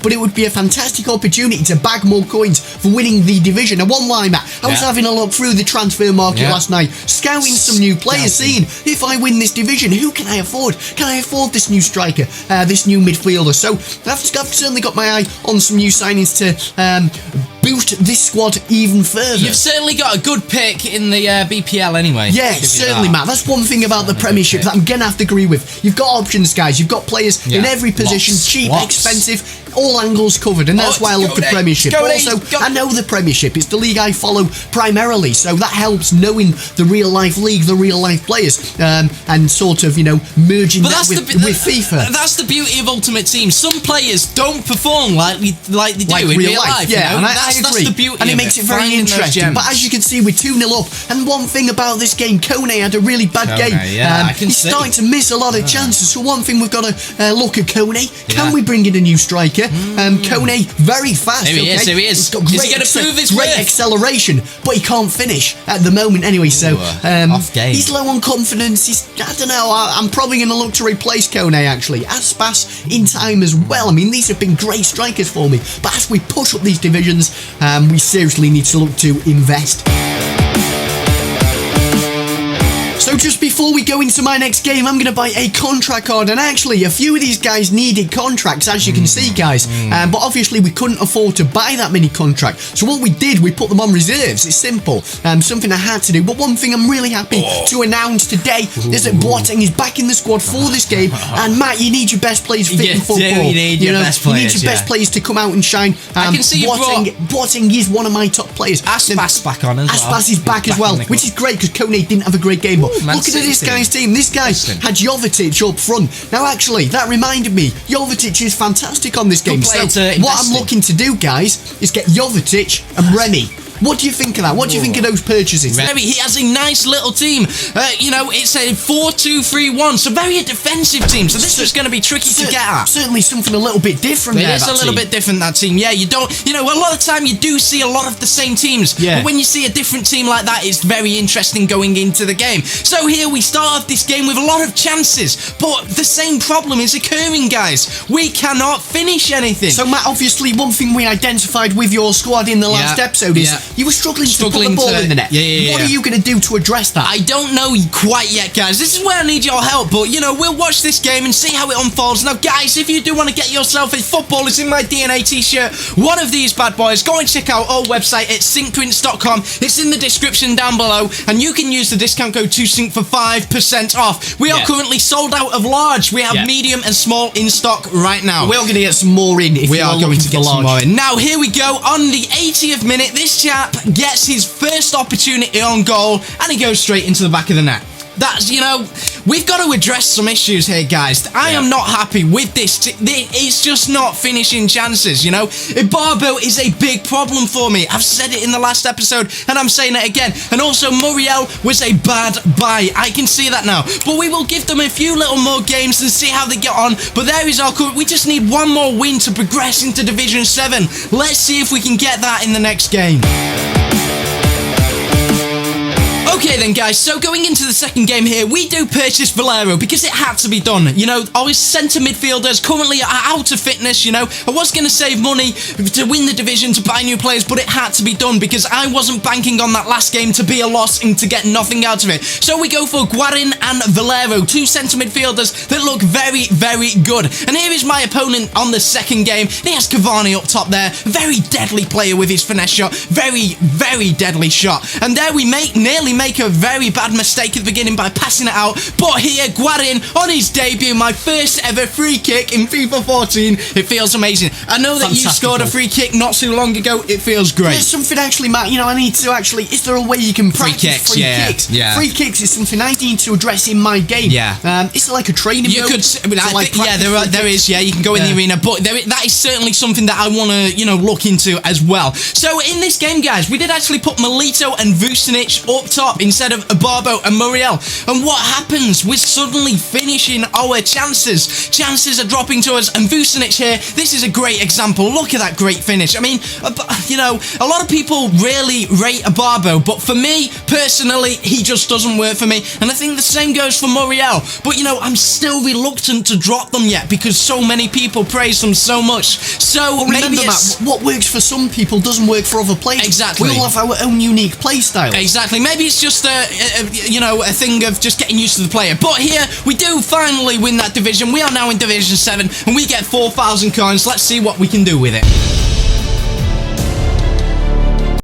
but it would be a fantastic opportunity to bag more coins for winning the division. And one line, Matt, I was having a look through the transfer market last night, scouting some new players, seeing if I win this division, who can I afford? Can I afford this new striker, this new midfielder? So I've certainly got my eye on some new signings to boost this squad even further. You've certainly got a good pick in the BPL anyway. Yeah, certainly, Matt. That's one thing about the Premiership that I'm going to have to agree with. You've got options, guys. You've got players in every position, cheap, expensive, all angles covered, and that's why I love the Premiership. Also, I know the Premiership. It's the league I follow primarily, so that helps knowing the real-life league, the real-life players, and sort of, merging that with FIFA. That's the beauty of Ultimate Team. Some players don't perform like they do in real life. Yeah, and I agree. That's the beauty and it makes it very interesting. But as you can see, we're 2-0 up. And one thing about this game, Kone had a really bad game. He's starting to miss a lot of chances. So one thing we've got to look at Kone. Can we bring in a new striker? Kone, very fast. Here he is. He's got great, is he going to prove his great acceleration, but he can't finish at the moment anyway. So off game. He's low on confidence. I don't know. I'm probably going to look to replace Kone, actually. Aspas in time as well. I mean, these have been great strikers for me. But as we push up these divisions, we seriously need to look to invest. So just before we go into my next game, I'm going to buy a contract card. And actually, a few of these guys needed contracts, as you can see, guys. But obviously, we couldn't afford to buy that many contracts. So what we did, we put them on reserves. It's simple. Something I had to do. But one thing I'm really happy to announce today is that Boateng is back in the squad for this game. And Matt, you need your best players fit in football. You need your best players. You need your best players to come out and shine. I can see Boateng is one of my top players. Aspas back on as well. Aspas is back as well, which is great because Kone didn't have a great game. But look at this guy's team. This guy had Jovetic up front. Now, actually, that reminded me, Jovetic is fantastic on this game. So what I'm looking to do, guys, is get Jovetic and Remy. What do you think of that? What do you think of those purchases? He has a nice little team. It's a 4-2-3-1, so very defensive team. So this is going to be tricky to get at. Certainly something a little bit different there. It is a little bit different, that team. Yeah, you don't, a lot of the time you do see a lot of the same teams. Yeah. But when you see a different team like that, it's very interesting going into the game. So here we start off this game with a lot of chances, but the same problem is occurring, guys. We cannot finish anything. So, Matt, obviously, one thing we identified with your squad in the last episode is you were struggling to put the ball in the net. What are you going to do to address that? I don't know quite yet, guys. This is where I need your help, but, we'll watch this game and see how it unfolds. Now, guys, if you do want to get yourself a Football Is In My DNA t-shirt, one of these bad boys, go and check out our website at syncprints.com. It's in the description down below, and you can use the discount code TwoSync for 5% off. We are currently sold out of large. We have medium and small in stock right now. We're going to get some more in if we are going to get some more in. Now, here we go. On the 80th minute, this chap gets his first opportunity on goal, and he goes straight into the back of the net. That's, we've got to address some issues here, guys. I am not happy with this. It's just not finishing chances, Barbo is a big problem for me. I've said it in the last episode, and I'm saying it again. And also, Muriel was a bad buy. I can see that now. But we will give them a few little more games and see how they get on. But there is our current. We just need one more win to progress into Division 7. Let's see if we can get that in the next game. Okay then, guys, so going into the second game here, we do purchase Valero because it had to be done. Our centre midfielders currently are out of fitness, I was going to save money to win the division, to buy new players, but it had to be done because I wasn't banking on that last game to be a loss and to get nothing out of it. So we go for Guarin and Valero, two centre midfielders that look very, very good. And here is my opponent on the second game. He has Cavani up top there. Very deadly player with his finesse shot. Very, very deadly shot. And there we nearly make a very bad mistake at the beginning by passing it out, but here Guarin on his debut, my first ever free kick in FIFA 14. It feels amazing. I know that you scored a free kick not too long ago. It feels great. There's something actually, Matt, I need to actually, is there a way you can practice free kicks? Yeah. Free kicks is something I need to address in my game. Yeah. Is it like a training You could, there is, you can go in the arena, but that is certainly something that I want to, look into as well. So in this game, guys, we did actually put Melito and Vucinic up top. top instead of Barbo and Muriel. And what happens? We're suddenly finishing our chances. Chances are dropping to us, and Vucinic here, this is a great example. Look at that great finish. I mean, you know, a lot of people really rate Barbo, but for me, personally, he just doesn't work for me. And I think the same goes for Muriel. But, you know, I'm still reluctant to drop them yet because so many people praise them so much. So maybe it's... what works for some people doesn't work for other players. Exactly. We all have our own unique play style. Exactly. Maybe it's just you know, a thing of just getting used to the player. But here, we do finally win that division. We are now in Division 7, and we get 4,000 coins. Let's see what we can do with it.